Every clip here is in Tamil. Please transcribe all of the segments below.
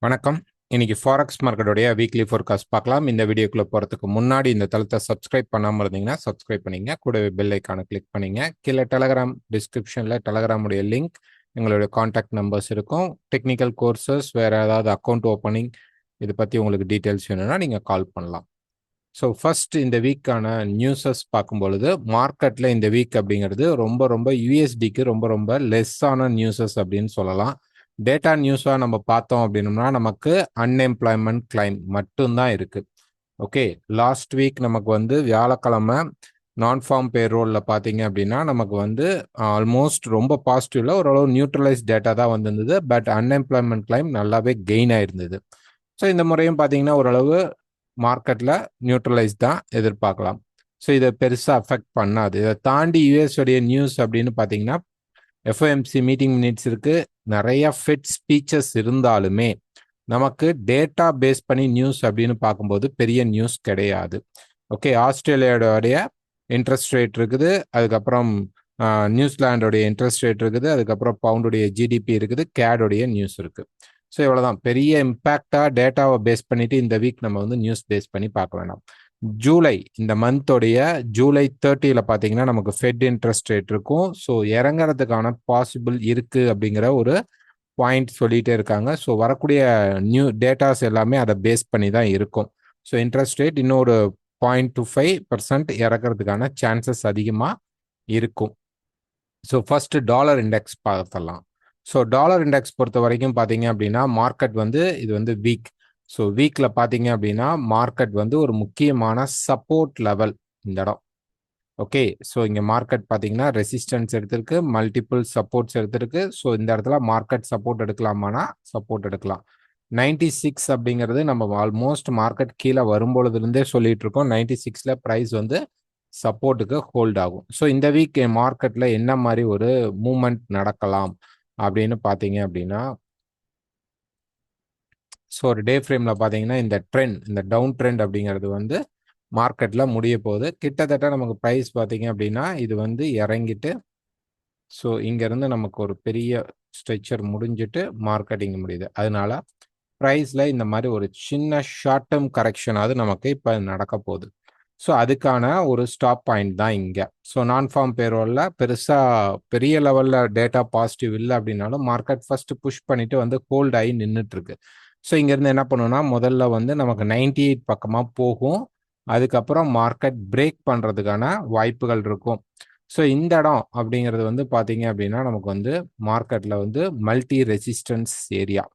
வணக்கம். இன்னைக்கு ஃபாரெக்ஸ் மார்க்கெட்டோடைய வீக்லி ஃபோர்காஸ்ட் பார்க்கலாம். இந்த வீடியோக்குள்ள போறதுக்கு முன்னாடி இந்த தளத்தை சப்ஸ்கிரைப் பண்ணாம இருந்தீங்கன்னா சப்ஸ்கிரைப் பண்ணீங்க. கூடவே பெல் ஐக்கானை கிளிக் பண்ணீங்க. கீழே டெலகிராம் டிஸ்கிரிப்ஷன்ல டெலகிராமுடைய லிங்க், எங்களுடைய காண்டாக்ட் நம்பர்ஸ் இருக்கும். டெக்னிக்கல் கோர்சஸ், வேற ஏதாவது அக்கௌண்ட் ஓப்பனிங், இதை பத்தி உங்களுக்கு டீட்டெயில்ஸ் வேணும்னா நீங்க கால் பண்ணலாம். ஸோ ஃபர்ஸ்ட் இந்த வீக்கான நியூஸஸ் பார்க்கும் பொழுது மார்க்கெட்ல இந்த வீக் அப்படிங்கிறது ரொம்ப ரொம்ப யூஎஸ்டிக்கு ரொம்ப ரொம்ப லெஸ்ஸான நியூஸஸ் அப்படின்னு சொல்லலாம். டேட்டா நியூஸா நம்ம பார்த்தோம் அப்படின்னோம்னா நமக்கு அன்எம்ப்ளாய்மெண்ட் கிளைம் மட்டும்தான் இருக்கு. ஓகே, லாஸ்ட் வீக் நமக்கு வந்து வியாழக்கிழமை நான் ஃபார்ம் பேரோலில் பார்த்தீங்க அப்படின்னா நமக்கு வந்து ஆல்மோஸ்ட் ரொம்ப பாசிட்டிவ்ல ஓரளவு நியூட்ரலைஸ் டேட்டா தான் வந்திருந்தது. பட் அன்எம்ப்ளாய்மெண்ட் கிளைம் நல்லாவே கெயின் ஆயிருந்தது. ஸோ இந்த முறையும் பார்த்தீங்கன்னா ஓரளவு மார்க்கெட்டில் நியூட்ரலைஸ் தான் எதிர்பார்க்கலாம். ஸோ இதை பெருசாக அஃபெக்ட் பண்ணாது. இதை தாண்டி யூஎஸ்டைய நியூஸ் அப்படின்னு பார்த்தீங்கன்னா எஃப்ஓஎம்சி மீட்டிங் மினிட்ஸ் இருக்கு, நிறைய ஃபெட் ஸ்பீச்சஸ் இருந்தாலுமே நமக்கு டேட்டா பேஸ் பண்ணி நியூஸ் அப்படின்னு பார்க்கும்போது பெரிய நியூஸ் கிடையாது. ஓகே, ஆஸ்திரேலியாவுடைய இன்ட்ரெஸ்ட் ரேட் இருக்குது, அதுக்கப்புறம் நியூசிலாண்டோடைய இன்ட்ரெஸ்ட் ரேட் இருக்குது, அதுக்கப்புறம் பவுண்டுடைய ஜிடிபி இருக்குது, கேடோடைய நியூஸ் இருக்கு. ஸோ இவ்வளோதான். பெரிய இம்பேக்டா டேட்டாவை பேஸ் பண்ணிட்டு இந்த வீக் நம்ம வந்து நியூஸ் பேஸ் பண்ணி பார்க்க வேண்டாம். ஜூலை, இந்த மந்தோடைய ஜூலை 30ல பார்த்தீங்கன்னா நமக்கு ஃபெட் இன்ட்ரெஸ்ட் ரேட் இருக்கும். ஸோ இறங்குறதுக்கான பாசிபிள் இருக்கு அப்படிங்கிற ஒரு பாயிண்ட் சொல்லிட்டே இருக்காங்க. ஸோ வரக்கூடிய நியூ டேட்டாஸ் எல்லாமே அதை பேஸ் பண்ணி தான் இருக்கும். ஸோ இன்ட்ரெஸ்ட் ரேட் இன்னொரு 0.25% இறக்கிறதுக்கான சான்சஸ் அதிகமாக இருக்கும். ஸோ ஃபர்ஸ்ட் டாலர் இண்டெக்ஸ் பார்த்தலாம். ஸோ டாலர் இண்டெக்ஸ் பொறுத்த வரைக்கும் பார்த்தீங்க அப்படின்னா மார்க்கெட் வந்து இது வந்து வீக். ஸோ வீக்ல பார்த்தீங்க அப்படின்னா மார்க்கெட் வந்து ஒரு முக்கியமான சப்போர்ட் லெவல் இந்த இடம். ஓகே, ஸோ இங்கே மார்க்கெட் பார்த்தீங்கன்னா ரெசிஸ்டன்ஸ் எடுத்திருக்கு, மல்டிபிள் சப்போர்ட்ஸ் எடுத்திருக்கு. ஸோ இந்த இடத்துல மார்க்கெட் சப்போர்ட் எடுக்கலாமானா சப்போர்ட் எடுக்கலாம். 96 அப்படிங்கிறது நம்ம ஆல்மோஸ்ட் மார்க்கெட் கீழே வரும்பொழுதுலேருந்தே சொல்லிட்டு இருக்கோம். 96ல ப்ரைஸ் வந்து சப்போர்ட்டுக்கு ஹோல்ட் ஆகும். ஸோ இந்த வீக் மார்க்கெட்ல என்ன மாதிரி ஒரு மூமெண்ட் நடக்கலாம் அப்படின்னு பார்த்தீங்க அப்படின்னா, ஸோ ஒரு டே ஃப்ரேம்ல பார்த்தீங்கன்னா இந்த ட்ரெண்ட், இந்த டவுன் ட்ரெண்ட் அப்படிங்கிறது வந்து மார்க்கெட்ல முடிய போகுது. கிட்டத்தட்ட நமக்கு ப்ரைஸ் பார்த்தீங்க அப்படின்னா இது வந்து இறங்கிட்டு, ஸோ இங்கேருந்து நமக்கு ஒரு பெரிய ஸ்ட்ரெச்சர் முடிஞ்சிட்டு மார்க்கெட் இங்கே முடியுது. அதனால ப்ரைஸில் இந்த மாதிரி ஒரு சின்ன ஷார்ட் டேர்ம் கரெக்ஷனாவது நமக்கு இப்போ நடக்க போகுது. ஸோ அதுக்கான ஒரு ஸ்டாப் பாயிண்ட் தான் இங்கே. ஸோ நான் ஃபார்ம் பேரோலில் பெருசாக பெரிய லெவலில் டேட்டா பாசிட்டிவ் இல்லை அப்படின்னாலும் மார்க்கெட் ஃபர்ஸ்ட் புஷ் பண்ணிட்டு வந்து ஹோல்ட் ஆகி நின்றுட்டு இருக்கு. ஸோ இங்கேருந்து என்ன பண்ணுன்னா முதல்ல வந்து நமக்கு 98 பக்கமாக போகும். அதுக்கப்புறம் மார்க்கெட் பிரேக் பண்ணுறதுக்கான வாய்ப்புகள் இருக்கும். ஸோ இந்த இடம் அப்படிங்கிறது வந்து பார்த்தீங்க அப்படின்னா நமக்கு வந்து மார்க்கெட்டில் வந்து multi resistance area.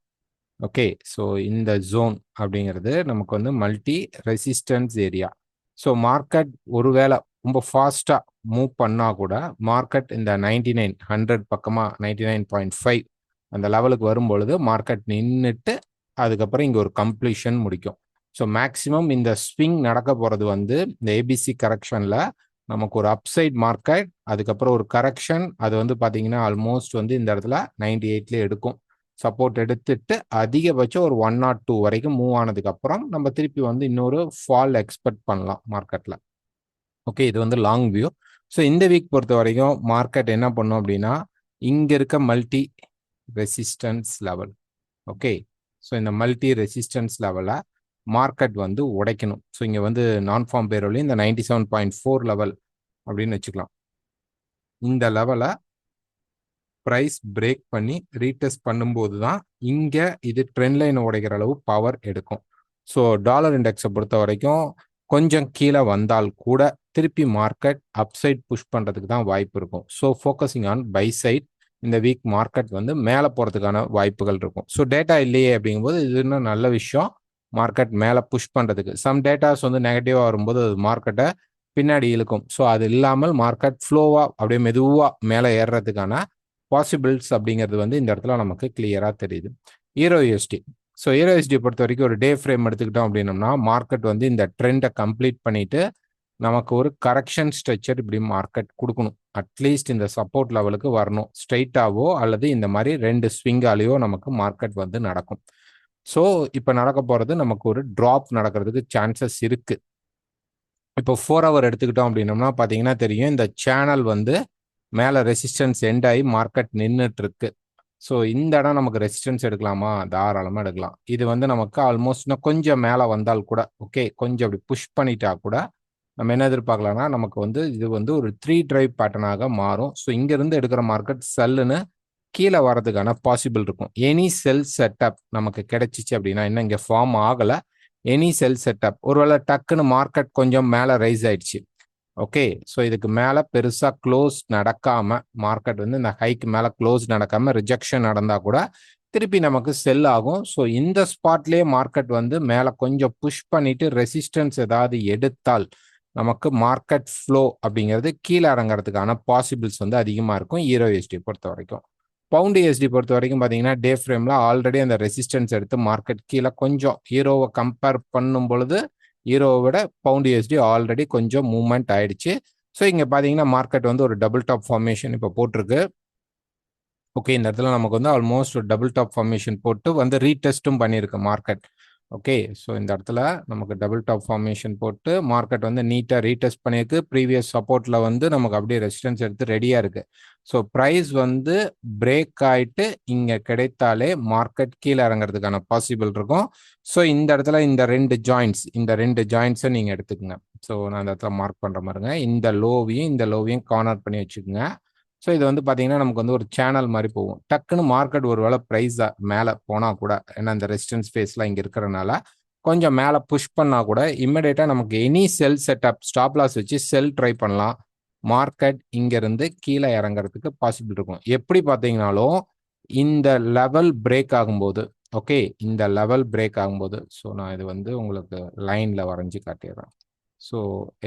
Okay, so இந்த ஜோன் அப்படிங்கிறது நமக்கு வந்து multi resistance area. So market ஒருவேளை ரொம்ப ஃபாஸ்ட்டாக மூவ் பண்ணால் கூட மார்க்கெட் இந்த 99 100 பக்கமாக 99.5 அந்த லெவலுக்கு வரும்பொழுது மார்க்கெட் நின்றுட்டு அதுக்கப்புறம் இங்கே ஒரு கம்ப்ளீஷன் முடிக்கும். ஸோ மேக்ஸிமம் இந்த ஸ்விங் நடக்க போகிறது வந்து இந்த ஏபிசி கரெக்ஷனில் நமக்கு ஒரு அப்சைட் மார்க்கெட், அதுக்கப்புறம் ஒரு கரெக்ஷன், அது வந்து பார்த்தீங்கன்னா ஆல்மோஸ்ட் வந்து இந்த இடத்துல 98லேயே எடுக்கும். சப்போர்ட் எடுத்துட்டு அதிகபட்சம் ஒரு 102 வரைக்கும் மூவ் ஆனதுக்கு அப்புறம் நம்ம திருப்பி வந்து இன்னொரு ஃபால் எக்ஸ்பெக்ட் பண்ணலாம் மார்க்கெட்ல. ஓகே, இது வந்து லாங் வியூ. ஸோ இந்த வீக் பொறுத்த வரைக்கும் மார்க்கெட் என்ன பண்ணும் அப்படின்னா இங்க இருக்க multi resistance level. Okay, so இந்த மல்டி ரெசிஸ்டன்ஸ் லெவலை மார்க்கெட் வந்து உடைக்கணும். ஸோ இங்கே வந்து நான் ஃபார்ம் பேரோலி இந்த 97.4 லெவல் அப்படின்னு வச்சுக்கலாம். இந்த லெவலை ப்ரைஸ் பிரேக் பண்ணி ரீடெஸ்ட் பண்ணும்போது தான் இங்கே இது ட்ரெண்ட் லைன் உடைக்கிற அளவு பவர் எடுக்கும். ஸோ டாலர் இண்டெக்ஸை பொறுத்த வரைக்கும் கொஞ்சம் கீழே வந்தால் கூட திருப்பி மார்க்கெட் அப்சைட் புஷ் பண்ணுறதுக்கு தான் வாய்ப்பு இருக்கும். So focusing on buy side இந்த வீக் மார்க்கெட் வந்து மேலே போகிறதுக்கான வாய்ப்புகள் இருக்கும். ஸோ டேட்டா இல்லையே அப்படிங்கும்போது இது இன்னும் நல்ல விஷயம், மார்க்கெட் மேலே புஷ் பண்ணுறதுக்கு. சம் டேட்டாஸ் வந்து நெகட்டிவாக வரும்போது அது மார்க்கெட்டை பின்னாடி இழுக்கும். ஸோ அது இல்லாமல் மார்க்கெட் ஃப்ளோவாக அப்படியே மெதுவாக மேலே ஏறுறதுக்கான பாசிபிள்ஸ் அப்படிங்கிறது வந்து இந்த இடத்துல நமக்கு கிளியரா தெரியுது. ஈரோ யூஎஸ்டி. ஸோ ஈரோ யூஎஸ்டி பொறுத்த வரைக்கும் ஒரு டே ஃப்ரேம் எடுத்துக்கிட்டோம் அப்படின்னோம்னா மார்க்கெட் வந்து இந்த ட்ரெண்டை கம்ப்ளீட் பண்ணிட்டு நமக்கு ஒரு கரெக்ஷன் ஸ்ட்ரக்சர் இப்படி மார்க்கெட் கொடுக்கணும். அட்லீஸ்ட் இந்த சப்போர்ட் லெவலுக்கு வரணும். ஸ்ட்ரைட்டாவோ அல்லது இந்த மாதிரி 2 ஸ்விங்காலேயோ நமக்கு மார்க்கெட் வந்து நடக்கும். ஸோ இப்போ நடக்க போகிறது நமக்கு ஒரு ட்ராப் நடக்கிறதுக்கு சான்சஸ் இருக்கு. இப்போ 4 ஹவர் எடுத்துக்கிட்டோம் அப்படின்னோம்னா பார்த்தீங்கன்னா தெரியும், இந்த சேனல் வந்து மேலே ரெசிஸ்டன்ஸ் எண்ட் ஆகி மார்க்கெட் நின்றுட்டு இருக்கு. ஸோ இந்த இடம் நமக்கு ரெசிஸ்டன்ஸ் எடுக்கலாமா? தாராளமா எடுக்கலாம். இது வந்து நமக்கு ஆல்மோஸ்ட் இன்னும் கொஞ்சம் மேல வந்தால் கூட, ஓகே, கொஞ்சம் அப்படி புஷ் பண்ணிட்டா கூட, நம்ம என்ன எதிர்பார்க்கலாம்னா, நமக்கு வந்து இது வந்து ஒரு 3 டிரைவ் பேட்டர்னாக மாறும். ஸோ இங்கிருந்து எடுக்கிற மார்க்கெட் செல்லுன்னு கீழ வரதுக்கான பாசிபிள் இருக்கும். எனி செல் செட்டப் நமக்கு கிடைச்சுச்சு அப்படின்னா, இன்னும் இங்க ஃபார்ம் ஆகல. எனி செல் செட்டப் ஒருவேளை டக்குன்னு மார்க்கெட் கொஞ்சம் மேல ரைஸ் ஆயிடுச்சு. ஓகே. ஸோ இதுக்கு மேல பெருசா க்ளோஸ் நடக்காம, மார்க்கெட் வந்து இந்த ஹைக்கு மேல க்ளோஸ் நடக்காம ரிஜெக்ஷன் நடந்தா கூட, திருப்பி நமக்கு செல் ஆகும். ஸோ இந்த ஸ்பாட்லயே மார்க்கெட் வந்து மேல கொஞ்சம் புஷ் பண்ணிட்டு ரெசிஸ்டன்ஸ் ஏதாவது எடுத்தால், நமக்கு மார்க்கெட் ஃப்ளோ அப்படிங்கிறது கீழ இறங்குறதுக்கான பாசிபிள்ஸ் வந்து அதிகமா இருக்கும். ஈரோ யூஎஸ்டி பொறுத்தவரைக்கும். பவுண்ட் யூஎஸ்டி பொறுத்தவரைக்கும் பார்த்தீங்கன்னா, டே ஃப்ரேம்ல ஆல்ரெடி அந்த ரெசிஸ்டன்ஸ் எடுத்து மார்க்கெட் கீழ கொஞ்சம் ஈரோவ கம்பேர் பண்ணும் பொழுது, ஈரோவை விட பவுண்ட் யூஎஸ்டி ஆல்ரெடி கொஞ்சம் மூவ்மெண்ட் ஆயிடுச்சு. ஸோ இங்க பார்த்தீங்கன்னா, மார்க்கெட் வந்து ஒரு டபுள் டாப் ஃபார்மேஷன் இப்போ போட்டிருக்கு. ஓகே. இந்த இடத்துல நமக்கு வந்து ஆல்மோஸ்ட் ஒரு டபுள் டாப் ஃபார்மேஷன் போட்டு வந்து ரீடெஸ்ட்டும் பண்ணியிருக்கு மார்க்கெட். ஓகே. ஸோ இந்த இடத்துல நமக்கு டபுள் டாப் ஃபார்மேஷன் போட்டு மார்க்கெட் வந்து நீட்டா ரீடெஸ்ட் பண்ணியிருக்கு. ப்ரீவியஸ் சப்போர்ட்ல வந்து நமக்கு அப்படியே ரெசிஸ்டன்ஸ் எடுத்து ரெடியா இருக்கு. ஸோ பிரைஸ் வந்து பிரேக் ஆயிட்டு இங்க கிடைத்தாலே மார்க்கெட் கீழ இறங்குறதுக்கான பாசிபிள் இருக்கும். ஸோ இந்த இடத்துல இந்த 2 ஜாயிண்ட்ஸை நீங்க எடுத்துக்கங்க. ஸோ நான் இந்த இடத்துல மார்க் பண்ற மாதிரிங்க. இந்த லோவையும் கார்னர் பண்ணி வச்சுக்கோங்க. ஸோ இது வந்து பார்த்தீங்கன்னா, நமக்கு வந்து ஒரு சேனல் மாரி போகும். டக்குன்னு மார்க்கெட் ஒரு வேளை பிரைஸ் மேல போனா கூட, ஏன்னா இந்த ரெசிஸ்டன்ஸ் ஃபேஸ்லாம் இங்க இருக்கிறனால, கொஞ்சம் மேல புஷ் பண்ணா கூட, இம்மீடியேட்டா நமக்கு எனி செல் செட்டப் ஸ்டாப் லாஸ் வச்சு செல் ட்ரை பண்ணலாம். மார்க்கெட் இங்கிருந்து கீழ இறங்குறதுக்கு பாசிபிள் இருக்கும். எப்படி பார்த்தீங்கனாலும், இந்த லெவல் பிரேக் ஆகும்போது, ஓகே, இந்த லெவல் பிரேக் ஆகும்போது, ஸோ நான் இது வந்து உங்களுக்கு லைன்ல வரைஞ்சு காட்டிடுறேன். ஸோ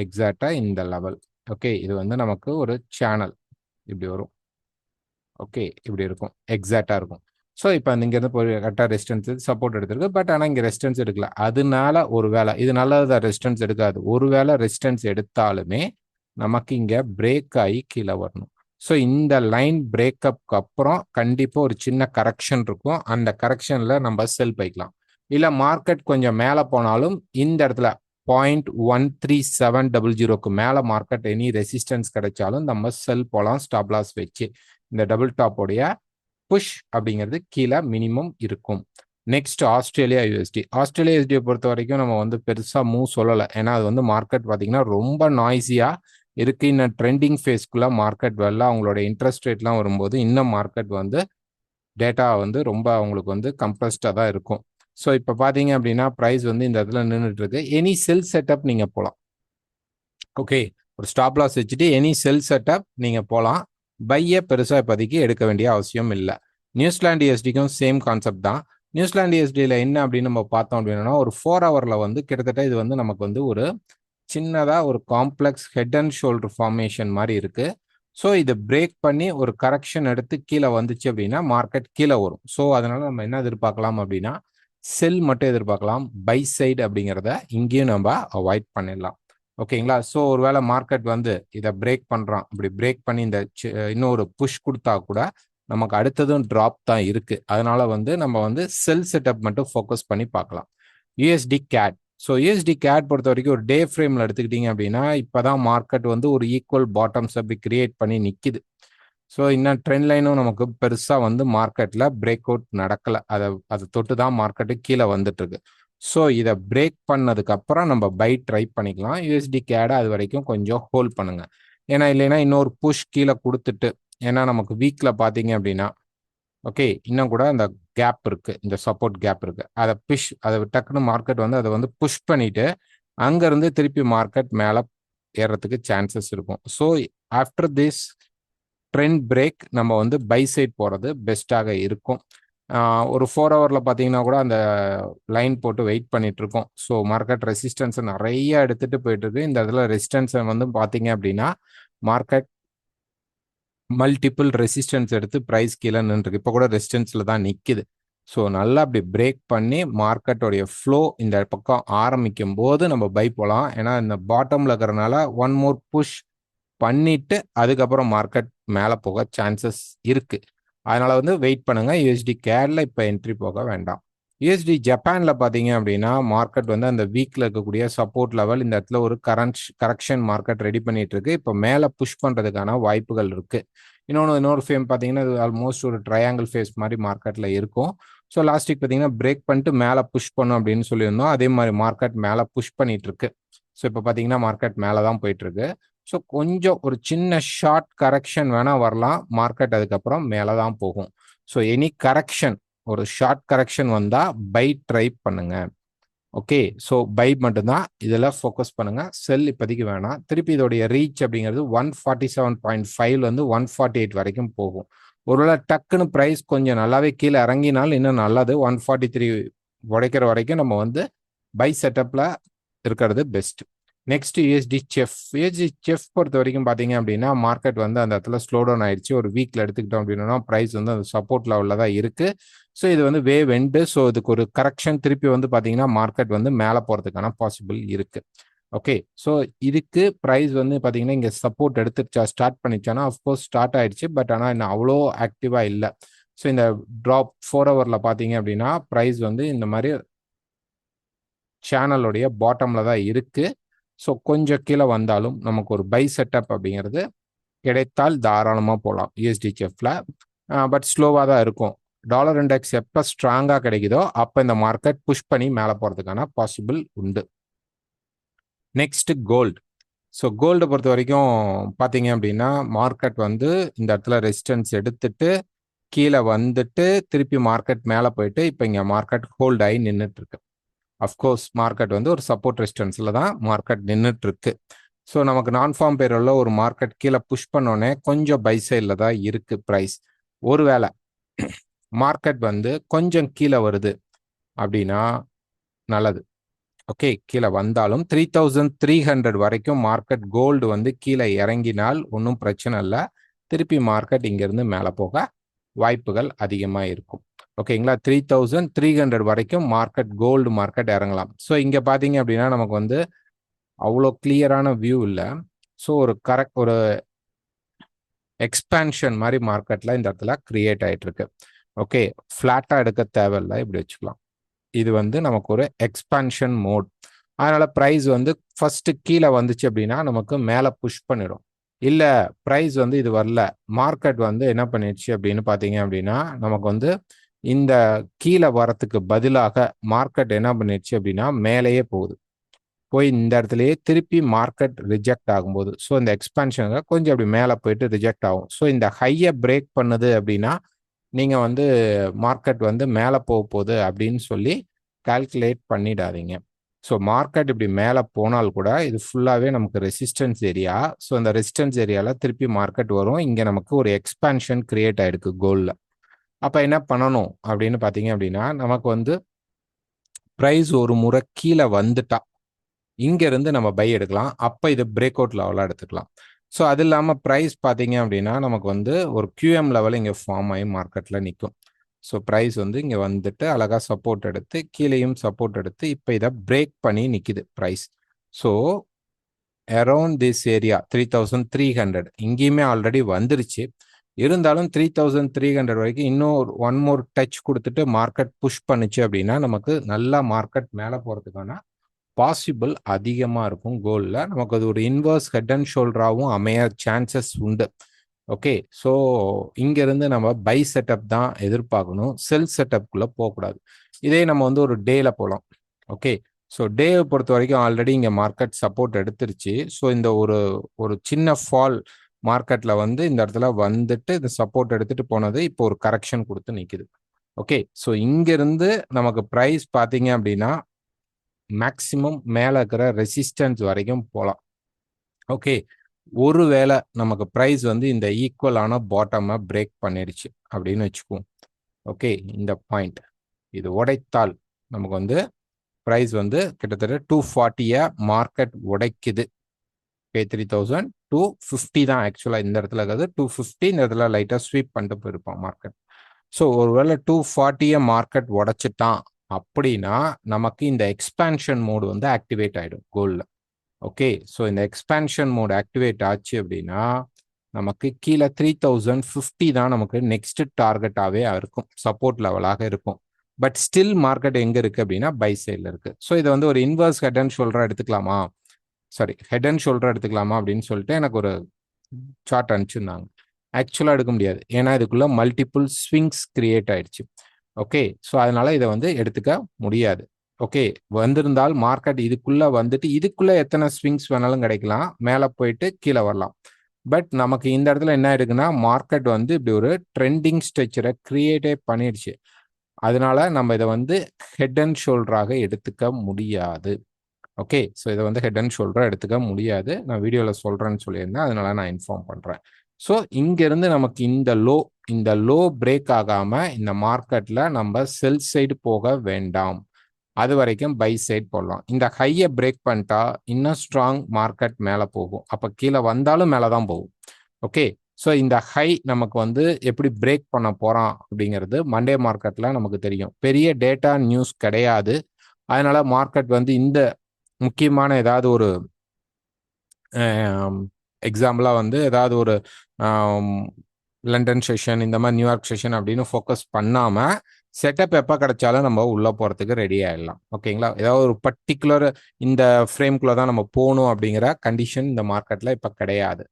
எக்ஸாக்ட்டா இந்த லெவல். ஓகே. இது வந்து நமக்கு ஒரு சேனல். இப்படி வரும். ஓகே. இப்படி இருக்கும். எக்ஸாக்ட்டா இருக்கும். ஸோ இப்போ இங்கேருந்து போய் கரெக்டாக ரெசிஸ்டன்ஸ் சப்போர்ட் எடுத்திருக்கு. பட் ஆனால் இங்கே ரெசிஸ்டன்ஸ் எடுக்கல. அதனால ஒரு வேளை இது நல்லது தான், ரெசிஸ்டன்ஸ் எடுக்காது. ஒரு வேளை ரெசிஸ்டன்ஸ் எடுத்தாலுமே நமக்கு இங்கே பிரேக் ஆகி கீழே வரணும். ஸோ இந்த லைன் பிரேக்கப்க்கு அப்புறம் கண்டிப்பாக ஒரு சின்ன கரெக்ஷன் இருக்கும். அந்த கரெக்ஷனில் நம்ம செல் போய்க்கலாம். இல்லை மார்க்கெட் கொஞ்சம் மேலே போனாலும் இந்த இடத்துல 0.13700க்கு மேலே மார்க்கெட் எனி ரெசிஸ்டன்ஸ் கிடைச்சாலும் நம்ம செல் போகலாம் ஸ்டாப் லாஸ் வச்சு. இந்த டபுள் டாப்போடைய புஷ் அப்படிங்கிறது கீழே மினிமம் இருக்கும். Next Australia USD. ஆஸ்திரேலியா யூஎஸ்டியை பொறுத்த வரைக்கும் நம்ம வந்து பெருசாக மூவ் சொல்லலை. ஏன்னா அது வந்து மார்க்கெட் பார்த்தீங்கன்னா ரொம்ப நாய்ஸியா இருக்கு. இன்னும் ட்ரெண்டிங் ஃபேஸ்க்குள்ள மார்க்கெட் வரல. அவங்களோட இன்ட்ரெஸ்ட் ரேட்லாம் வரும்போது இன்னும் மார்க்கெட் வந்து டேட்டா வந்து ரொம்ப அவங்களுக்கு வந்து கம்ப்ரஸ்டாக தான் இருக்கும். ஸோ இப்போ பார்த்தீங்க அப்படின்னா ப்ரைஸ் வந்து இந்த இடத்துல நின்றுட்டு இருக்கு. எனி செல் செட்டப் நீங்கள் போகலாம். ஓகே. ஒரு ஸ்டாப் லாஸ் வச்சுட்டு எனி செல் செட்டப் நீங்கள் போகலாம். பையை பெருசாக இப்போதைக்கு எடுக்க வேண்டிய அவசியம் இல்லை. நியூசிலாந்து யூஎஸ்டிக்கும் சேம் கான்செப்ட் தான். நியூசிலாந்து யூஎஸ்டியில் என்ன அப்படின்னு நம்ம பார்த்தோம் அப்படின்னா, ஒரு 4 ஹவரில் வந்து கிட்டத்தட்ட இது வந்து நமக்கு வந்து ஒரு சின்னதாக ஒரு complex head and shoulder formation மாதிரி இருக்கு. ஸோ இதை பிரேக் பண்ணி ஒரு கரெக்ஷன் எடுத்து கீழே வந்துச்சு அப்படின்னா மார்க்கெட் கீழே வரும். ஸோ அதனால நம்ம என்ன எதிர்பார்க்கலாம் அப்படின்னா, செல் மட்டும் எதிர்பார்க்கலாம். பை சைடு அப்படிங்கிறத இங்கேயும் நம்ம அவாய்ட் பண்ணிடலாம். ஓகேங்களா? ஸோ ஒருவேளை மார்க்கெட் வந்து இதை பிரேக் பண்ணுறான், இப்படி பிரேக் பண்ணி இந்த இன்னொரு புஷ் கொடுத்தா கூட நமக்கு அடுத்ததும் ட்ராப் தான் இருக்கு. அதனால வந்து நம்ம வந்து செல் செட்டப் மட்டும் ஃபோக்கஸ் பண்ணி பார்க்கலாம். USD CAD. So USD CAD பொறுத்த வரைக்கும் ஒரு டே ஃப்ரேமில் எடுத்துக்கிட்டீங்க அப்படின்னா, இப்போதான் மார்க்கெட் வந்து ஒரு ஈக்குவல் பாட்டம்ஸ் அப்படி கிரியேட் பண்ணி நிற்கிது. ஸோ இன்னும் ட்ரெண்ட் லைனும் நமக்கு பெருசாக வந்து மார்க்கெட்டில் பிரேக் அவுட் நடக்கலை. அதை தொட்டு தான் மார்க்கெட்டு கீழே வந்துட்டு இருக்கு. ஸோ இதை பிரேக் பண்ணதுக்கு அப்புறம் நம்ம பை ட்ரை பண்ணிக்கலாம். யூஎஸ்டி கேடை அது வரைக்கும் கொஞ்சம் ஹோல்ட் பண்ணுங்க. ஏன்னா இல்லைன்னா இன்னொரு புஷ் கீழே கொடுத்துட்டு, ஏன்னா நமக்கு வீக்ல பார்த்தீங்க அப்படின்னா, ஓகே, இன்னும் கூட அந்த கேப் இருக்கு, இந்த சப்போர்ட் கேப் இருக்கு. அதை டக்குன்னு மார்க்கெட் வந்து அதை வந்து புஷ் பண்ணிட்டு அங்கிருந்து திருப்பி மார்க்கெட் மேலே ஏறதுக்கு சான்சஸ் இருக்கும். So after this trend break நம்ம வந்து பை சைட் போகிறது பெஸ்ட்டாக இருக்கும். ஒரு 4 ஹவரில் பார்த்தீங்கன்னா கூட அந்த லைன் போட்டு வெயிட் பண்ணிட்டு இருக்கோம். ஸோ மார்க்கெட் ரெசிஸ்டன்ஸை நிறைய எடுத்துட்டு போயிட்டு இருக்கு. இந்த இடத்துல ரெசிஸ்டன்ஸை வந்து பார்த்தீங்க அப்படின்னா மார்க்கெட் மல்டிபிள் ரெசிஸ்டன்ஸ் எடுத்து ப்ரைஸ் கீழே நின்றுருக்கு. இப்போ கூட ரெசிஸ்டன்ஸில் தான் நிற்கிது. ஸோ நல்லா அப்படி பிரேக் பண்ணி மார்க்கெட்டோடைய ஃப்ளோ இந்த பக்கம் ஆரம்பிக்கும் போது நம்ம பை போகலாம். ஏன்னா இந்த பாட்டமில் இருக்கிறனால ஒன் மோர் புஷ் பண்ணிட்டு அதுக்கப்புறம் மார்க்கெட் மேலே போக சான்சஸ் இருக்கு. அதனால வந்து வெயிட் பண்ணுங்க. யூஎஸ்டி கேட்ல இப்போ என்ட்ரி போக வேண்டாம். யூஎஸ்டி ஜப்பான்ல பார்த்தீங்க அப்படின்னா மார்க்கெட் வந்து அந்த வீக்ல இருக்கக்கூடிய சப்போர்ட் லெவல் இந்த இடத்துல ஒரு கரெக்ஷன் மார்க்கெட் ரெடி பண்ணிட்டு இருக்கு. இப்போ மேலே புஷ் பண்றதுக்கான வாய்ப்புகள் இருக்கு. இன்னொரு ஃபேம் பார்த்தீங்கன்னா இது ஆல்மோஸ்ட் ஒரு ட்ரையாங்கிள் ஃபேஸ் மாதிரி மார்க்கெட்டில் இருக்கும். ஸோ லாஸ்ட் வீக் பார்த்தீங்கன்னா பிரேக் பண்ணிட்டு மேலே புஷ் பண்ணும் அப்படின்னு சொல்லியிருந்தோம். அதே மாதிரி மார்க்கெட் மேலே புஷ் பண்ணிட்டு இருக்கு. ஸோ இப்போ பார்த்தீங்கன்னா மார்க்கெட் மேலே தான் போயிட்டு இருக்கு. ஸோ கொஞ்சம் ஒரு சின்ன ஷார்ட் கரெக்ஷன் வேணா வரலாம். மார்க்கெட் அதுக்கப்புறம் மேலே தான் போகும். ஸோ எனி கரெக்ஷன், ஒரு ஷார்ட் கரெக்ஷன் வந்தா பை ட்ரை பண்ணுங்க. ஓகே, ஸோ பை மட்டும்தான் இதில் ஃபோக்கஸ் பண்ணுங்க. செல் இப்போதைக்கு வேணாம். திருப்பி இதோடைய ரீச் அப்படிங்கிறது 147.5 வந்து 148 வரைக்கும் போகும். ஒருவேளை டக்குன்னு ப்ரைஸ் கொஞ்சம் நல்லாவே கீழே இறங்கினால் இன்னும் நல்லது. 143 உடைக்கிற வரைக்கும் நம்ம வந்து பை செட்டப்ல இருக்கிறது best. Next USD chef. USD chef பொறுத்த வரைக்கும் பார்த்தீங்க அப்படின்னா மார்க்கெட் வந்து அந்த இடத்துல ஸ்லோ டவுன் ஆயிடுச்சு. ஒரு வீக்ல எடுத்துக்கிட்டோம் அப்படின்னா ப்ரைஸ் வந்து அந்த சப்போர்ட் லெவலில் தான் இருக்கு. ஸோ இது வந்து வேவ் எண்டு. ஸோ இதுக்கு ஒரு கரெக்ஷன் திருப்பி வந்து பார்த்தீங்கன்னா மார்க்கெட் வந்து மேலே போகிறதுக்கான பாசிபிள் இருக்கு. ஓகே, ஸோ இதுக்கு ப்ரைஸ் வந்து பார்த்தீங்கன்னா இங்கே சப்போர்ட் எடுத்துருச்சா, ஸ்டார்ட் பண்ணிச்சானா, அஃப்கோர்ஸ் ஸ்டார்ட் ஆயிடுச்சு. பட் ஆனால் இன்னும் அவ்வளோ ஆக்டிவாக இல்லை. ஸோ இந்த ட்ராப் 4 ஹவரில் பார்த்தீங்க அப்படின்னா ப்ரைஸ் வந்து இந்த மாதிரி சேனலுடைய பாட்டம்ல தான் இருக்கு. ஸோ கொஞ்சம் கீழே வந்தாலும் நமக்கு ஒரு பை செட்டப் அப்படிங்கிறது கிடைத்தால் தாராளமாக போகலாம் யூஎஸ்டிஎஃப்ல. பட் ஸ்லோவாக தான் இருக்கும். டாலர் இண்டெக்ஸ் எப்போ ஸ்ட்ராங்காக கிடைக்குதோ அப்போ இந்த மார்க்கெட் புஷ் பண்ணி மேலே போகிறதுக்கான பாசிபிள் உண்டு. Next gold. ஸோ கோல்டை பொறுத்த வரைக்கும் பார்த்தீங்க அப்படின்னா மார்க்கெட் வந்து இந்த இடத்துல ரெசிஸ்டன்ஸ் எடுத்துட்டு கீழே வந்துட்டு திருப்பி மார்க்கெட் மேலே போயிட்டு இப்போ இங்கே மார்க்கெட் ஹோல்ட் ஆகி நின்றுட்டு இருக்கு. அஃப்கோர்ஸ் மார்க்கெட் வந்து ஒரு சப்போர்ட் ரெசிஸ்டன்ஸில் தான் மார்க்கெட் நின்றுட்டு இருக்கு. ஸோ நமக்கு நான் ஃபார்ம் பேரில் ஒரு மார்க்கெட் கீழே புஷ் பண்ணோன்னே கொஞ்சம் பை சைடில் தான் இருக்கு ப்ரைஸ். ஒருவேளை மார்க்கெட் வந்து கொஞ்சம் கீழே வருது அப்படின்னா நல்லது. ஓகே, கீழே வந்தாலும் 3300 வரைக்கும் மார்க்கெட் கோல்டு வந்து கீழே இறங்கினால் ஒன்றும் பிரச்சனை இல்லை. திருப்பி மார்க்கெட் இங்கேருந்து மேலே போக வாய்ப்புகள் அதிகமாக இருக்கும். ஓகேங்களா, 3300 வரைக்கும் மார்க்கெட் கோல்டு மார்க்கெட் இறங்கலாம். ஸோ இங்கே பார்த்தீங்க அப்படின்னா நமக்கு வந்து அவ்வளோ கிளியரான வியூ இல்லை. ஸோ ஒரு எக்ஸ்பேன்ஷன் மாதிரி மார்க்கெட்டில் இந்த இடத்துல கிரியேட் ஆகிட்டு இருக்கு. ஓகே, ஃப்ளாட்டாக எடுக்க தேவையில்லை, இப்படி வச்சுக்கலாம். இது வந்து நமக்கு ஒரு எக்ஸ்பான்ஷன் மோட். அதனால ப்ரைஸ் வந்து ஃபர்ஸ்ட் கீழே வந்துச்சு அப்படின்னா நமக்கு மேலே புஷ் பண்ணிடும். இல்லை ப்ரைஸ் வந்து இது வரல, மார்க்கெட் வந்து என்ன பண்ணிடுச்சு அப்படின்னு பார்த்தீங்க அப்படின்னா நமக்கு வந்து இந்த கீழே வரத்துக்கு பதிலாக மார்க்கெட் என்ன பண்ணிடுச்சு அப்படின்னா மேலேயே போகுது. போய் இந்த இடத்துலயே திருப்பி மார்க்கெட் ரிஜெக்ட் ஆகும்போது ஸோ இந்த எக்ஸ்பான்ஷனுக்கு கொஞ்சம் அப்படி மேலே போயிட்டு ரிஜெக்ட் ஆகும். ஸோ இந்த ஹையை பிரேக் பண்ணுது அப்படின்னா நீங்கள் வந்து மார்க்கெட் வந்து மேலே போக போகுது அப்படின்னு சொல்லி கால்குலேட் பண்ணிடாதீங்க. ஸோ மார்க்கெட் இப்படி மேலே போனால் கூட இது ஃபுல்லாகவே நமக்கு ரெசிஸ்டன்ஸ் ஏரியா. ஸோ இந்த ரெசிஸ்டன்ஸ் ஏரியாவில் திருப்பி மார்க்கெட் வரும். இங்கே நமக்கு ஒரு எக்ஸ்பான்ஷன் கிரியேட் ஆயிருக்கு கோல்டில். அப்போ என்ன பண்ணணும் அப்படின்னு பார்த்தீங்க அப்படின்னா நமக்கு வந்து ப்ரைஸ் ஒரு முறை கீழே வந்துட்டா இங்கேருந்து நம்ம பை எடுக்கலாம். அப்போ இது பிரேக் அவுட் லெவலாக எடுத்துக்கலாம். ஸோ அது இல்லாமல் ப்ரைஸ் பார்த்தீங்க அப்படின்னா நமக்கு வந்து ஒரு QM லெவல் இங்கே ஃபார்ம் ஆகி மார்க்கெட்டில் நிற்கும். ஸோ ப்ரைஸ் வந்து இங்கே வந்துட்டு அழகாக சப்போர்ட் எடுத்து கீழேயும் சப்போர்ட் எடுத்து இப்போ இதை பிரேக் பண்ணி நிற்கிது price. So around this area 3300 இங்கேயுமே ஆல்ரெடி வந்துருச்சு. இருந்தாலும் 3300 வரைக்கும் இன்னும் ஒன் மோர் டச் கொடுத்துட்டு மார்க்கெட் புஷ் பண்ணுச்சு அப்படின்னா நமக்கு நல்லா மார்க்கெட் மேலே போகிறதுக்கான பாசிபிள் அதிகமாக இருக்கும். கோல்டில் நமக்கு அது ஒரு இன்வர்ஸ் ஹெட் அண்ட் ஷோல்டராகவும் அமைய சான்சஸ் உண்டு. ஓகே, ஸோ இங்கேருந்து நம்ம பை செட்டப் தான் எதிர்பார்க்கணும், செல் செட்டப்குள்ளே போகக்கூடாது. இதே நம்ம வந்து ஒரு டேல போகலாம். ஓகே, ஸோ டேவை பொறுத்த வரைக்கும் ஆல்ரெடி இங்கே மார்க்கெட் சப்போர்ட் எடுத்துருச்சு. ஸோ இந்த ஒரு சின்ன ஃபால் மார்க்கெட்டில் வந்து இந்த இடத்துல வந்துட்டு இந்த சப்போர்ட் எடுத்துட்டு போனது இப்போ ஒரு கரெக்ஷன் கொடுத்து நிற்குது. ஓகே, ஸோ இங்கேருந்து நமக்கு ப்ரைஸ் பார்த்தீங்க அப்படின்னா மேக்சிமம் மேலே இருக்கிற ரெசிஸ்டன்ஸ் வரைக்கும் போகலாம். ஓகே, ஒருவேளை நமக்கு ப்ரைஸ் வந்து இந்த ஈக்குவலான பாட்டமை பிரேக் பண்ணிடுச்சு அப்படின்னு வச்சுக்குவோம். ஓகே, இந்த பாயிண்ட் இது உடைத்தால் நமக்கு வந்து ப்ரைஸ் வந்து கிட்டத்தட்ட 240 மார்க்கெட் உடைக்குது. 3250 தான் ஆக்சுவலாக இந்த இடத்துல இருக்கிறது. 250 இந்த இடத்துல லைட்டாக ஸ்வீப் பண்ணிட்டு போயிருப்பான் மார்க்கெட். ஸோ ஒருவேளை 240 மார்க்கெட் உடைச்சிட்டான் அப்படின்னா நமக்கு இந்த எக்ஸ்பான்ஷன் மோடு வந்து ஆக்டிவேட் ஆகிடும் கோல்டில். ஓகே, ஸோ இந்த எக்ஸ்பான்ஷன் மோடு ஆக்டிவேட் ஆச்சு அப்படின்னா நமக்கு கீழே 3050 தான் நமக்கு நெக்ஸ்ட் டார்கெட்டாகவே இருக்கும், சப்போர்ட் லெவலாக இருக்கும். பட் ஸ்டில் மார்க்கெட் எங்கே இருக்குது அப்படின்னா பை சைடில் இருக்குது. ஸோ இதை வந்து ஒரு இன்வர்ஸ் ஹெட் அண்ட் ஷோல்டராக எடுத்துக்கலாமா, ஹெட் அண்ட் ஷோல்டர் எடுத்துக்கலாமா அப்படின்னு சொல்லிட்டு எனக்கு ஒரு சார்ட் அனுப்பிச்சிருந்தாங்க. ஆக்சுவலாக எடுக்க முடியாது. ஏன்னா இதுக்குள்ள மல்டிபிள் ஸ்விங்ஸ் கிரியேட் ஆயிடுச்சு. ஓகே, ஸோ அதனால இதை வந்து எடுத்துக்க முடியாது. ஓகே, வந்திருந்தால் மார்க்கெட் இதுக்குள்ள வந்துட்டு இதுக்குள்ள எத்தனை ஸ்விங்ஸ் வேணாலும் கிடைக்கலாம், மேலே போயிட்டு கீழே வரலாம். பட் நமக்கு இந்த இடத்துல என்ன ஆயிடுக்குன்னா மார்க்கெட் வந்து இப்படி ஒரு ட்ரெண்டிங் ஸ்ட்ரக்சரை கிரியேட்டே பண்ணிடுச்சு. அதனால நம்ம இதை வந்து ஹெட் அண்ட் ஷோல்டராக எடுத்துக்க முடியாது. ஓகே, ஸோ இதை வந்து ஹெட் அண்ட் ஷோல்டராக எடுத்துக்க முடியாது. நான் வீடியோவில் சொல்கிறேன்னு சொல்லியிருந்தேன், அதனால நான் இன்ஃபார்ம் பண்ணுறேன். ஸோ இங்கேருந்து நமக்கு இந்த லோ பிரேக் ஆகாமல் இந்த மார்க்கெட்டில் நம்ம செல் சைடு போக வேண்டாம். அது வரைக்கும் பை சைட் போடலாம். இந்த ஹையை பிரேக் பண்ணிட்டா இன்னும் ஸ்ட்ராங் மார்க்கெட் மேலே போகும். அப்போ கீழே வந்தாலும் மேலே தான் போகும். ஓகே, ஸோ இந்த ஹை நமக்கு வந்து எப்படி பிரேக் பண்ண போகிறான் அப்படிங்கிறது மண்டே மார்க்கெட்டில் நமக்கு தெரியும். பெரிய டேட்டா நியூஸ் கிடையாது. அதனால மார்க்கெட் வந்து இந்த முக்கியமான ஏதாவது ஒரு எக்ஸாம்பிளாக வந்து ஏதாவது ஒரு லண்டன் செஷன், இந்த மாதிரி நியூயார்க் செஷன் அப்படின்னு ஃபோக்கஸ் பண்ணாமல் செட்டப் எப்போ கிடைச்சாலும் நம்ம உள்ளே போகிறதுக்கு ரெடி ஆகிடலாம். ஓகேங்களா, ஏதாவது ஒரு பர்டிகுலர் இந்த ஃப்ரேம்குள்ளே தான் நம்ம போகணும் அப்படிங்கிற கண்டிஷன் இந்த மார்க்கெட்டில் இப்போ கிடையாது.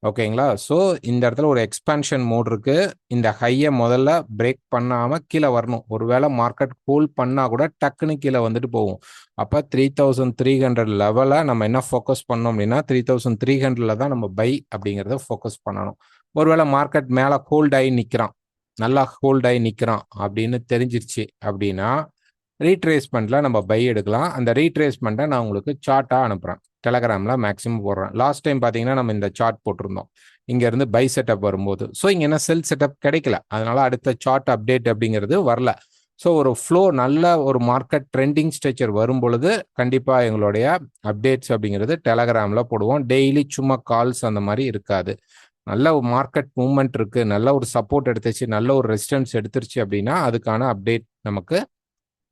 ஓகேங்களா, ஸோ இந்த இடத்துல ஒரு எக்ஸ்பான்ஷன் மோட் இருக்கு. இந்த ஹையை முதல்ல பிரேக் பண்ணாமல் கீழே வரணும். ஒருவேளை மார்க்கெட் ஹோல்ட் பண்ணால் கூட டக்குன்னு கீழே வந்துட்டு போகும். அப்போ 3300 லெவலை நம்ம என்ன ஃபோக்கஸ் பண்ணோம் அப்படின்னா 3300 தான் நம்ம பை அப்படிங்கிறத ஃபோக்கஸ் பண்ணணும். ஒருவேளை மார்க்கெட் மேலே ஹோல்ட் ஆகி நிற்கிறான், நல்லா ஹோல்ட் ஆகி நிற்கிறான் அப்படின்னு தெரிஞ்சிருச்சு அப்படின்னா ரீட்ரேஸ்மெண்ட்ல நம்ம பை எடுக்கலாம். அந்த ரீட்ரேஸ்மெண்ட்டை நான் உங்களுக்கு சார்ட்டாக அனுப்புகிறேன், டெலகிராமில் மேக்ஸிமம் போடுறேன். லாஸ்ட் டைம் பார்த்தீங்கன்னா நம்ம இந்த சார்ட் போட்டிருந்தோம் இங்கேருந்து பை செட்டப் வரும்போது. ஸோ இங்கே என்ன செல் செட்டப் கிடைக்கல, அதனால அடுத்த சார்ட் அப்டேட் அப்படிங்கிறது வரல. ஸோ ஒரு ஃப்ளோ நல்ல ஒரு மார்க்கெட் ட்ரெண்டிங் ஸ்ட்ரக்சர் வரும் பொழுது கண்டிப்பாக எங்களுடைய அப்டேட்ஸ் அப்படிங்கிறது டெலகிராமில் போடுவோம். டெய்லி சும்மா கால்ஸ் அந்த மாதிரி இருக்காது. நல்ல ஒரு மார்க்கெட் மூவ்மெண்ட் இருக்கு, நல்ல ஒரு சப்போர்ட் எடுத்துச்சு, நல்ல ஒரு ரெசிஸ்டன்ஸ் எடுத்துருச்சு அப்படின்னா அதுக்கான அப்டேட் நமக்கு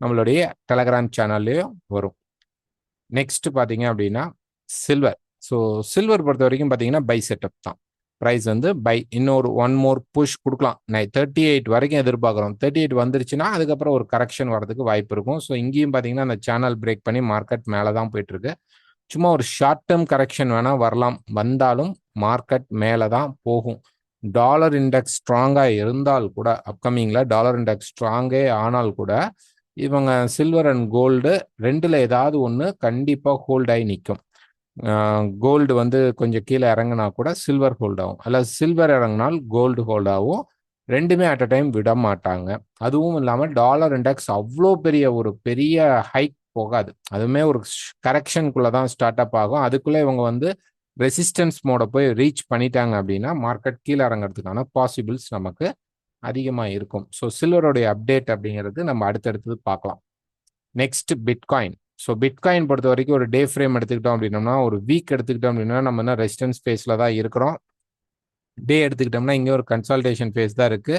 நம்மளுடைய டெலகிராம் சேனல்லையும் வரும். நெக்ஸ்ட் பார்த்தீங்க அப்படின்னா சில்வர். ஸோ சில்வர் பொறுத்த வரைக்கும் பார்த்தீங்கன்னா பை செட்டப் தான். ப்ரைஸ் வந்து பை இன்னொரு ஒன் மோர் புஷ் கொடுக்கலாம். 38 வரைக்கும் எதிர்பார்க்குறோம். 38 வந்துருச்சுன்னா அதுக்கப்புறம் ஒரு கரெக்ஷன் வரதுக்கு வாய்ப்பு இருக்கும். ஸோ இங்கேயும் பார்த்தீங்கன்னா அந்த சேனல் பிரேக் பண்ணி மார்க்கெட் மேலே தான் போயிட்டு இருக்கு. சும்மா ஒரு ஷார்ட் டேர்ம் கரெக்ஷன் வேணால் வரலாம், வந்தாலும் மார்க்கெட் மேலே தான் போகும். டாலர் இண்டெக்ஸ் ஸ்ட்ராங்காக இருந்தால் கூட அப்கமிங்கில் டாலர் இண்டெக்ஸ் ஸ்ட்ராங்கே ஆனால் கூட இவங்க சில்வர் அண்ட் கோல்டு ரெண்டில் ஏதாவது ஒன்று கண்டிப்பாக ஹோல்ட் ஆகி நிற்கும். கோல்டு வந்து கொஞ்சம் கீழே இறங்கினா கூட சில்வர் ஹோல்ட் ஆகும், அல்ல சில்வர் இறங்கினால் கோல்டு ஹோல்ட் ஆகும். ரெண்டுமே அட் அ டைம் விட மாட்டாங்க. அதுவும் இல்லாமல் டாலர் இண்டெக்ஸ் அவ்வளோ பெரிய ஹைக் போகாது. அதுவுமே ஒரு கரெக்ஷனுக்குள்ளே தான் ஸ்டார்ட் அப் ஆகும். அதுக்குள்ளே இவங்க வந்து ரெசிஸ்டன்ஸ் மோட போய் ரீச் பண்ணிட்டாங்க அப்படின்னா மார்க்கெட் கீழே இறங்கிறதுக்கான பாசிபிள்ஸ் நமக்கு அதிகமாக இருக்கும். ஸோ சில்வருடைய அப்டேட் அப்படிங்கிறது நம்ம அடுத்தடுத்தது பார்க்கலாம். Next bitcoin. ஸோ பிட்காயின் பொறுத்த வரைக்கும் ஒரு டே ஃப்ரேம் எடுத்துக்கிட்டோம் அப்படின்னோம்னா, ஒரு வீக் எடுத்துக்கிட்டோம் அப்படின்னா நம்ம என்ன ரெசிஸ்டன்ஸ் ஃபேஸில் தான் இருக்கிறோம். டே எடுத்துக்கிட்டோம்னா இங்கே ஒரு கன்சால்டேஷன் ஃபேஸ் தான் இருக்கு.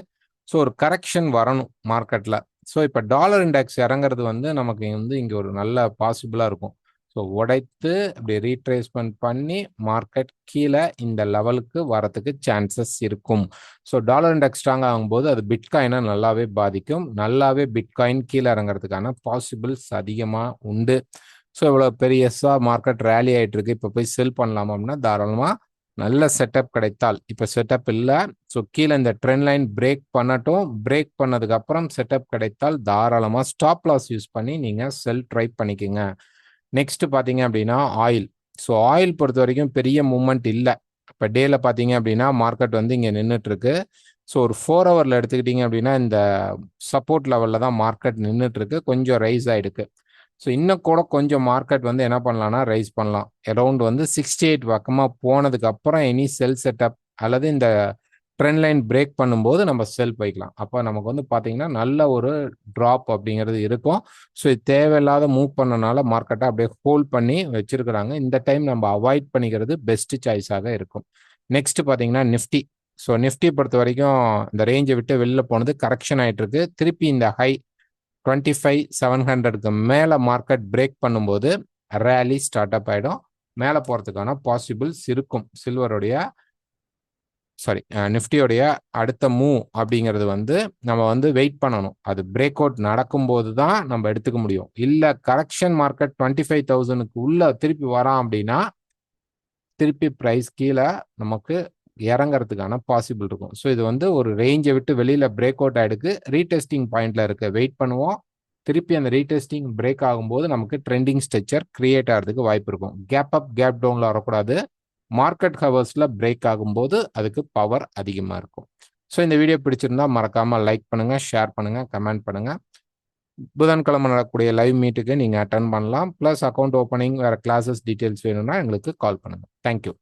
ஸோ ஒரு கரெக்ஷன் வரணும் மார்க்கெட்டில். ஸோ இப்போ டாலர் இண்டெக்ஸ் இறங்குறது வந்து நமக்கு வந்து இங்கே ஒரு நல்ல பாசிபிளாக இருக்கும். ஸோ உடைத்து அப்படி ரீட்ரேஸ்மெண்ட் பண்ணி மார்க்கெட் கீழே இந்த லெவலுக்கு வரத்துக்கு சான்சஸ் இருக்கும். ஸோ டாலர் இண்டெக்ஸ் ஸ்ட்ராங் ஆகும்போது அது பிட்காயினை நல்லாவே பாதிக்கும். நல்லாவே பிட்காயின் கீழே இறங்குறதுக்கான பாசிபிள்ஸ் அதிகமாக உண்டு. ஸோ இவ்வளோ பெரியஸாக மார்க்கெட் ரேலி ஆகிட்டு இருக்கு, இப்போ போய் செல் பண்ணலாமா அப்படின்னா தாராளமாக நல்ல செட்டப் கிடைத்தால். இப்போ செட்டப் இல்லை, ஸோ கீழே இந்த ட்ரெண்ட் லைன் பிரேக் பண்ணட்டும். பிரேக் பண்ணதுக்கு அப்புறம் செட்டப் கிடைத்தால் தாராளமாக ஸ்டாப் லாஸ் யூஸ் பண்ணி நீங்கள் செல் ட்ரை பண்ணிக்கோங்க. நெக்ஸ்ட் பார்த்தீங்க அப்படின்னா ஆயில். ஸோ ஆயில் பொறுத்த வரைக்கும் பெரிய மூவ்மெண்ட் இல்லை. இப்போ டேல பார்த்தீங்க அப்படின்னா மார்க்கெட் வந்து இங்கே நின்றுட்டு இருக்கு. ஸோ ஒரு 4 ஹவரில் எடுத்துக்கிட்டீங்க அப்படின்னா இந்த சப்போர்ட் லெவலில் தான் மார்க்கெட் நின்றுட்டு இருக்கு, கொஞ்சம் ரைஸ் ஆகிடுக்கு. ஸோ இன்னும் கூட கொஞ்சம் மார்க்கெட் வந்து என்ன பண்ணலாம்னா ரைஸ் பண்ணலாம். அரௌண்ட் வந்து 68 பக்கமாக போனதுக்கு அப்புறம் எனி செல் செட்டப் அல்லது இந்த ட்ரெண்ட் லைன் பிரேக் பண்ணும்போது நம்ம செல் போய்க்கலாம். அப்போ நமக்கு வந்து பார்த்தீங்கன்னா நல்ல ஒரு ட்ராப் அப்படிங்கிறது இருக்கும். ஸோ இது தேவையில்லாத மூவ் பண்ணனால மார்க்கெட்டை அப்படியே ஹோல்ட் பண்ணி வச்சிருக்கிறாங்க. இந்த டைம் நம்ம அவாய்ட் பண்ணிக்கிறது பெஸ்ட் சாய்ஸாக இருக்கும். நெக்ஸ்ட் பார்த்தீங்கன்னா நிஃப்டி. ஸோ நிஃப்டி பொறுத்த வரைக்கும் இந்த ரேஞ்சை விட்டு வெளில போனது கரெக்ஷன் ஆகிட்டு இருக்கு. திருப்பி இந்த ஹை 25,700க்கு மேலே மார்க்கெட் பிரேக் பண்ணும்போது ரேலி ஸ்டார்ட் அப் ஆகிடும். மேலே போகிறதுக்கான பாசிபிள்ஸ் இருக்கும். நிஃப்டியோடைய அடுத்த மூவ் அப்படிங்கிறது வந்து நம்ம வந்து வெயிட் பண்ணணும். அது பிரேக் அவுட் நடக்கும்போது தான் நம்ம எடுத்துக்க முடியும். இல்லை கரெக்ஷன் மார்க்கெட் 25,000க்கு உள்ள திருப்பி வரான் அப்படின்னா திருப்பி ப்ரைஸ் கீழே நமக்கு இறங்கறதுக்கான பாசிபிள் இருக்கும். ஸோ இது வந்து ஒரு ரேஞ்சை விட்டு வெளியில பிரேக் அவுட் ஆயிடுக்கு ரீடெஸ்டிங் பாயிண்ட்ல இருக்கு. வெயிட் பண்ணுவோம். திருப்பி அந்த ரீடெஸ்டிங் பிரேக் ஆகும்போது நமக்கு ட்ரெண்டிங் ஸ்ட்ரக்சர் கிரியேட் ஆகிறதுக்கு வாய்ப்பு இருக்கும். கேப் அப் கேப் டவுன்ல வரக்கூடாது. மார்க்கெட் ஹவர்ஸ்ல பிரேக் ஆகும்போது அதுக்கு பவர் அதிகமாக இருக்கும். ஸோ இந்த வீடியோ பிடிச்சிருந்தா மறக்காம லைக் பண்ணுங்க, ஷேர் பண்ணுங்க, கமெண்ட் பண்ணுங்க. புதன்கிழமை நடக்கக்கூடிய லைவ் மீட்டுக்கு நீங்க அட்டன் பண்ணலாம். பிளஸ் அக்கௌண்ட் ஓப்பனிங் வேற கிளாஸஸ் டீடைல்ஸ் வேணும்னா எங்களுக்கு கால் பண்ணுங்க. தேங்க்யூ.